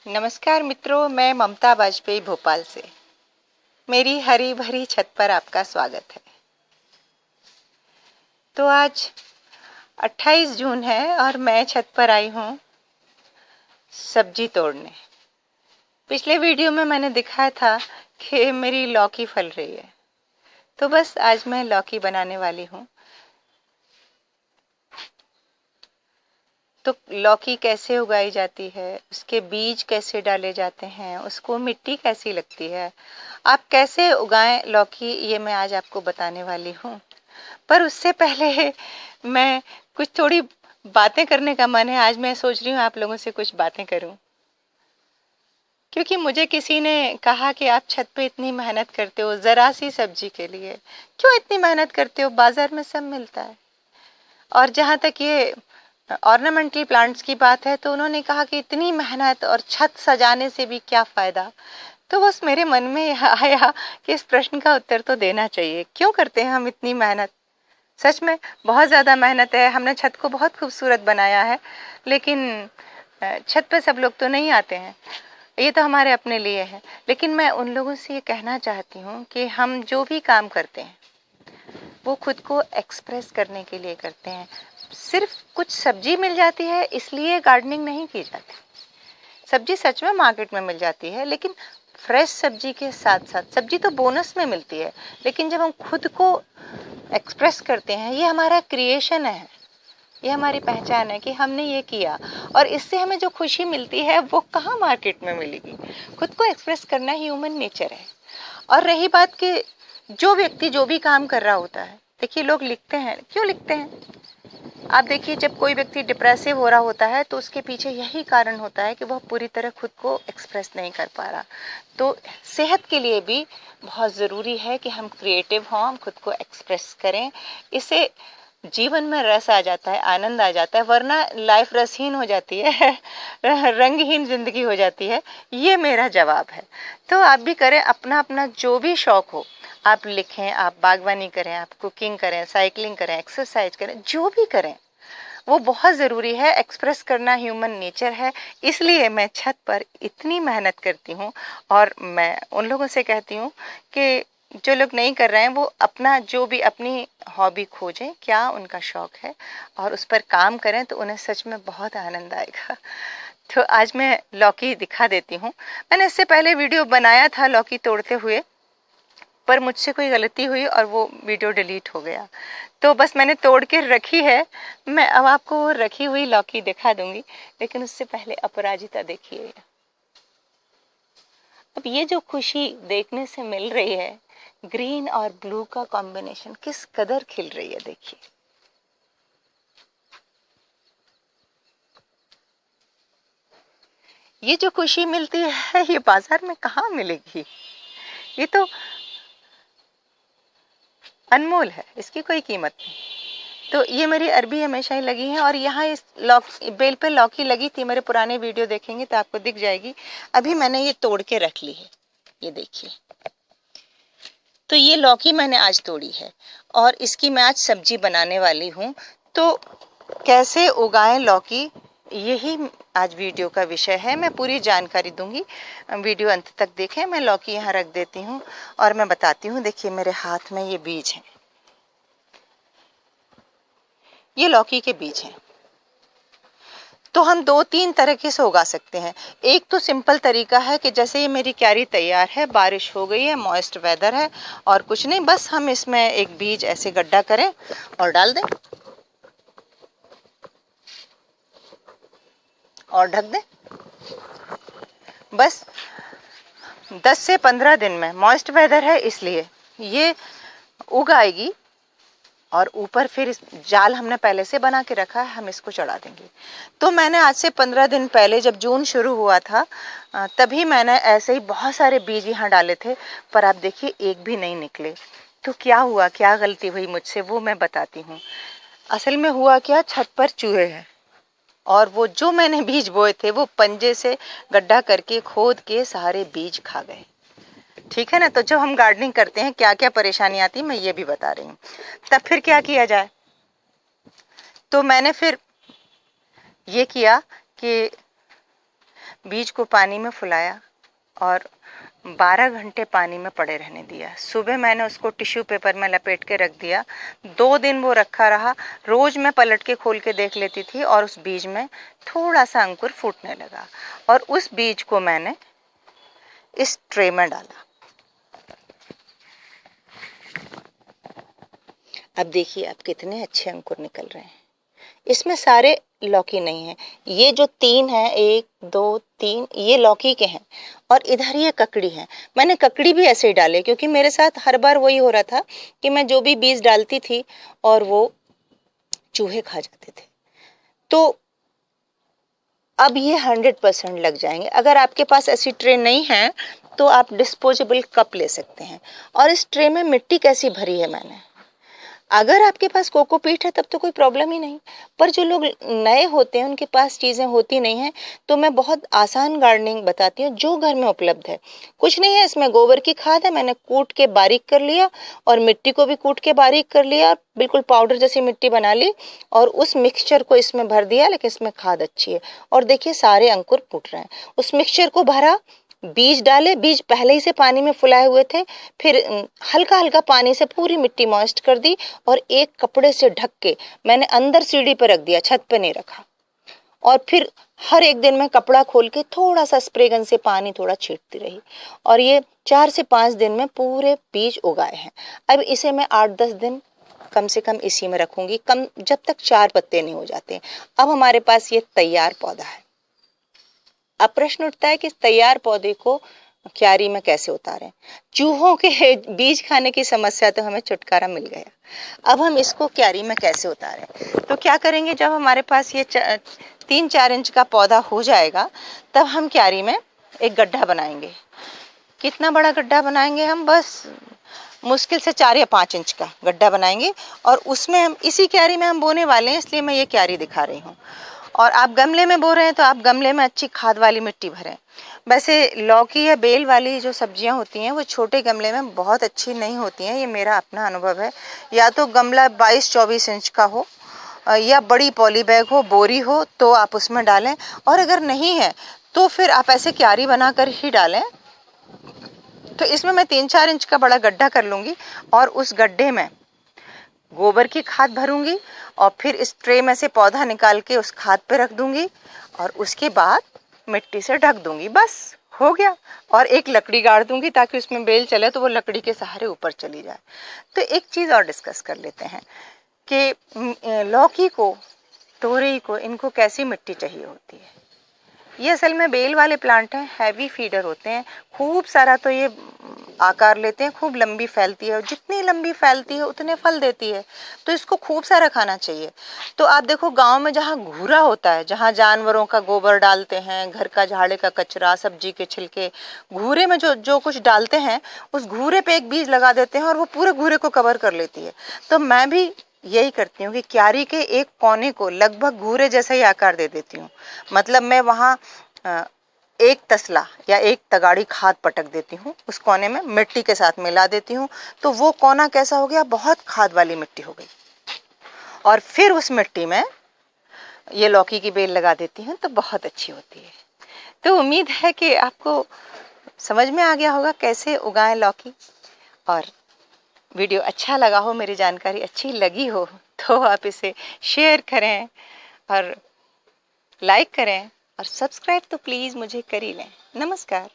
नमस्कार मित्रों, मैं ममता वाजपेयी भोपाल से। मेरी हरी भरी छत पर आपका स्वागत है। तो आज 28 जून है और मैं छत पर आई हूँ सब्जी तोड़ने। पिछले वीडियो में मैंने दिखाया था कि मेरी लौकी फल रही है, तो बस आज मैं लौकी बनाने वाली हूँ। तो लौकी कैसे उगाई जाती है, उसके बीज कैसे डाले जाते हैं, उसको मिट्टी कैसी लगती है, आप कैसे उगाएं लौकी, ये मैं आज आपको बताने वाली हूँ। पर उससे पहले मैं कुछ थोड़ी बातें करने का मन है। आज मैं सोच रही हूँ आप लोगों से कुछ बातें करूं, क्योंकि मुझे किसी ने कहा कि आप छत पे इतनी मेहनत करते हो जरा सी सब्जी के लिए, क्यों इतनी मेहनत करते हो, बाजार में सब मिलता है। और जहाँ तक ये ऑर्नामेंटल प्लांट्स की बात है, तो उन्होंने कहा कि इतनी मेहनत और छत सजाने से भी क्या फायदा। तो बस मेरे मन में आया कि इस प्रश्न का उत्तर तो देना चाहिए। क्यों करते हैं हम इतनी मेहनत? सच में बहुत ज़्यादा मेहनत है। हमने छत को बहुत खूबसूरत बनाया है, लेकिन छत पे सब लोग तो नहीं आते हैं, ये तो हमारे अपने लिए है। लेकिन मैं उन लोगों से ये कहना चाहती हूँ कि हम जो भी काम करते हैं वो खुद को एक्सप्रेस करने के लिए करते हैं। सिर्फ कुछ सब्जी मिल जाती है इसलिए गार्डनिंग नहीं की जाती। सब्जी सच में मार्केट में मिल जाती है, लेकिन फ्रेश सब्जी के साथ साथ सब्जी तो बोनस में मिलती है, लेकिन जब हम खुद को एक्सप्रेस करते हैं, ये हमारा क्रिएशन है, ये हमारी पहचान है कि हमने ये किया, और इससे हमें जो खुशी मिलती है वो कहाँ मार्केट में मिलेगी। खुद को एक्सप्रेस करना ह्यूमन नेचर है। और रही बात कि जो व्यक्ति जो भी काम कर रहा होता है, देखिए लोग लिखते हैं, क्यों लिखते हैं? आप देखिए, जब कोई व्यक्ति डिप्रेसिव हो रहा होता है तो उसके पीछे यही कारण होता है कि वह पूरी तरह खुद को एक्सप्रेस नहीं कर पा रहा। तो सेहत के लिए भी बहुत ज़रूरी है कि हम क्रिएटिव हों, हम खुद को एक्सप्रेस करें। इससे जीवन में रस आ जाता है, आनंद आ जाता है, वरना लाइफ रसहीन हो जाती है रंगहीन जिंदगी हो जाती है। ये मेरा जवाब है। तो आप भी करें, अपना अपना जो भी शौक हो, आप लिखें, आप बागवानी करें, आप कुकिंग करें, साइकिलिंग करें, एक्सरसाइज करें, जो भी करें वो बहुत ज़रूरी है। एक्सप्रेस करना ह्यूमन नेचर है। इसलिए मैं छत पर इतनी मेहनत करती हूँ, और मैं उन लोगों से कहती हूँ कि जो लोग नहीं कर रहे हैं वो अपना जो भी अपनी हॉबी खोजें, क्या उनका शौक है, और उस पर काम करें, तो उन्हें सच में बहुत आनंद आएगा। तो आज मैं लौकी दिखा देती हूँ। मैंने इससे पहले वीडियो बनाया था लौकी तोड़ते हुए, पर मुझसे कोई गलती हुई और वो वीडियो डिलीट हो गया। तो बस मैंने तोड़ के रखी है। मैं अब आपको रखी हुई लौकी दिखा दूंगी, लेकिन उससे पहले अपराजिता देखिए। अब ये जो खुशी देखने से मिल रही है, ग्रीन और ब्लू का कॉम्बिनेशन किस कदर खिल रही है, देखिए। ये जो खुशी मिलती है ये बाजार में कहाँ मिलेगी। ये तो अनमोल है, इसकी कोई कीमत नहीं। तो ये मेरी अरबी हमेशा ही लगी है, और यहाँ इस बेल पे लौकी लगी थी। मेरे पुराने वीडियो देखेंगे तो आपको दिख जाएगी। अभी मैंने ये तोड़ के रख ली है, ये देखिए। तो ये लौकी मैंने आज तोड़ी है और इसकी मैं आज सब्जी बनाने वाली हूँ। तो कैसे उगाएं लौकी, यही आज वीडियो का विषय है। मैं पूरी जानकारी दूंगी, वीडियो अंत तक देखें। मैं लौकी यहाँ रख देती हूँ और मैं बताती हूँ। देखिए मेरे हाथ में ये बीज हैं, ये लौकी के बीज हैं। तो हम दो तीन तरीके से उगा सकते हैं। एक तो सिंपल तरीका है कि जैसे ये मेरी क्यारी तैयार है, बारिश हो गई है, मॉइस्ट वेदर है, और कुछ नहीं, बस हम इसमें एक बीज ऐसे गड्ढा करें और डाल दें और ढक दें। बस 10 से 15 दिन में, मॉइस्ट वेदर है इसलिए ये उग आएगी। और ऊपर फिर इस जाल हमने पहले से बना के रखा है, हम इसको चढ़ा देंगे। तो मैंने आज से 15 दिन पहले, जब जून शुरू हुआ था, तभी मैंने ऐसे ही बहुत सारे बीज यहाँ डाले थे, पर आप देखिए एक भी नहीं निकले। तो क्या हुआ, क्या गलती हुई मुझसे, वो मैं बताती हूँ। असल में हुआ क्या, छत पर चूहे हैं, और वो जो मैंने बीज बोए थे वो पंजे से गड्ढा करके खोद के सारे बीज खा गए। ठीक है ना। तो जब हम गार्डनिंग करते हैं क्या क्या परेशानी आती है, मैं ये भी बता रही हूँ। तब फिर क्या किया जाए, तो मैंने फिर ये किया कि बीज को पानी में फुलाया और 12 घंटे पानी में पड़े रहने दिया। सुबह मैंने उसको टिश्यू पेपर में लपेट के रख दिया। 2 दिन वो रखा रहा। रोज मैं पलट के खोल के देख लेती थी और उस बीज में थोड़ा सा अंकुर फूटने लगा और उस बीज को मैंने इस ट्रे में डाला। अब देखिए अब कितने अच्छे अंकुर निकल रहे हैं। इसमें सारे लौकी नहीं है, ये जो 3 है, 1 2 3, ये लौकी के हैं और इधर ये ककड़ी है। मैंने ककड़ी भी ऐसे ही डाले क्योंकि मेरे साथ हर बार वही हो रहा था कि मैं जो भी बीज डालती थी और वो चूहे खा जाते थे। तो अब ये 100% लग जाएंगे। अगर आपके पास ऐसी ट्रे नहीं है तो आप डिस्पोजेबल कप ले सकते हैं। और इस ट्रे में मिट्टी कैसी भरी है मैंने, अगर आपके पास कोकोपीट है तब तो कोई प्रॉब्लम ही नहीं, पर जो लोग नए होते हैं उनके पास चीज़ें होती नहीं हैं, तो मैं बहुत आसान गार्डनिंग बताती हूँ जो घर में उपलब्ध है। कुछ नहीं है, इसमें गोबर की खाद है, मैंने कूट के बारीक कर लिया और मिट्टी को भी कूट के बारीक कर लिया, बिल्कुल पाउडर जैसी मिट्टी बना ली और उस मिक्सचर को इसमें भर दिया। लेकिन इसमें खाद अच्छी है और देखिए सारे अंकुर फूट रहे हैं। उस मिक्सचर को भरा, बीज डाले, बीज पहले ही से पानी में फुलाए हुए थे, फिर हल्का हल्का पानी से पूरी मिट्टी मॉइस्ट कर दी और एक कपड़े से ढक के मैंने अंदर सीढ़ी पर रख दिया, छत पे नहीं रखा। और फिर हर एक दिन मैं कपड़ा खोल के थोड़ा सा स्प्रे गन से पानी थोड़ा छींटती रही और ये 4 से 5 दिन में पूरे बीज उगाए हैं। अब इसे मैं 8-10 दिन कम से कम इसी में रखूंगी, कम जब तक 4 पत्ते नहीं हो जाते। अब हमारे पास ये तैयार पौधा है। अब प्रश्न उठता है कि तैयार पौधे को क्यारी में कैसे उतारें। चूहों के बीज खाने की समस्या तो हमें छुटकारा मिल गया, अब हम इसको क्यारी में कैसे उतारें। तो क्या करेंगे, जब हमारे पास ये 3-4 इंच का पौधा हो जाएगा तब हम क्यारी में एक गड्ढा बनाएंगे। कितना बड़ा गड्ढा बनाएंगे हम, बस मुश्किल से 4 या 5 इंच का गड्ढा बनाएंगे और उसमें हम इसी क्यारी में हम बोने वाले हैं, इसलिए मैं ये क्यारी दिखा रही हूँ। और आप गमले में बो रहे हैं तो आप गमले में अच्छी खाद वाली मिट्टी भरें। वैसे लौकी या बेल वाली जो सब्जियां होती हैं वो छोटे गमले में बहुत अच्छी नहीं होती हैं, ये मेरा अपना अनुभव है। या तो गमला 22-24 इंच का हो या बड़ी पॉली बैग हो, बोरी हो, तो आप उसमें डालें। और अगर नहीं है तो फिर आप ऐसे क्यारी बनाकर ही डालें। तो इसमें मैं 3-4 इंच का बड़ा गड्ढा कर लूँगी और उस गड्ढे में गोबर की खाद भरूंगी और फिर इस ट्रे में से पौधा निकाल के उस खाद पे रख दूंगी और उसके बाद मिट्टी से ढक दूंगी, बस हो गया। और एक लकड़ी गाड़ दूंगी ताकि उसमें बेल चले तो वो लकड़ी के सहारे ऊपर चली जाए। तो एक चीज़ और डिस्कस कर लेते हैं कि लौकी को, तोरई को, इनको कैसी मिट्टी चाहिए होती है। ये असल में बेल वाले प्लांट हैं, हैवी फीडर होते हैं, खूब सारा तो ये आकार लेते हैं, खूब लंबी फैलती है और जितनी लंबी फैलती है उतने फल देती है, तो इसको खूब सारा खाना चाहिए। तो आप देखो गांव में जहाँ घूरा होता है, जहाँ जानवरों का गोबर डालते हैं, घर का झाड़े का कचरा, सब्जी के छिलके, घूरे में जो कुछ डालते हैं उस घूरे पे एक बीज लगा देते हैं और वो पूरे घूरे को कवर कर लेती है। तो मैं भी यही करती हूँ कि क्यारी के एक कोने को लगभग घूरे जैसा ही आकार दे देती हूँ। मतलब मैं वहाँ एक तसला या एक तगाड़ी खाद पटक देती हूँ, उस कोने में मिट्टी के साथ मिला देती हूँ, तो वो कोना कैसा हो गया, बहुत खाद वाली मिट्टी हो गई। और फिर उस मिट्टी में ये लौकी की बेल लगा देती हूँ तो बहुत अच्छी होती है। तो उम्मीद है कि आपको समझ में आ गया होगा कैसे उगाएं लौकी। और वीडियो अच्छा लगा हो, मेरी जानकारी अच्छी लगी हो तो आप इसे शेयर करें और लाइक करें और सब्सक्राइब तो प्लीज़ मुझे कर ही लें। नमस्कार।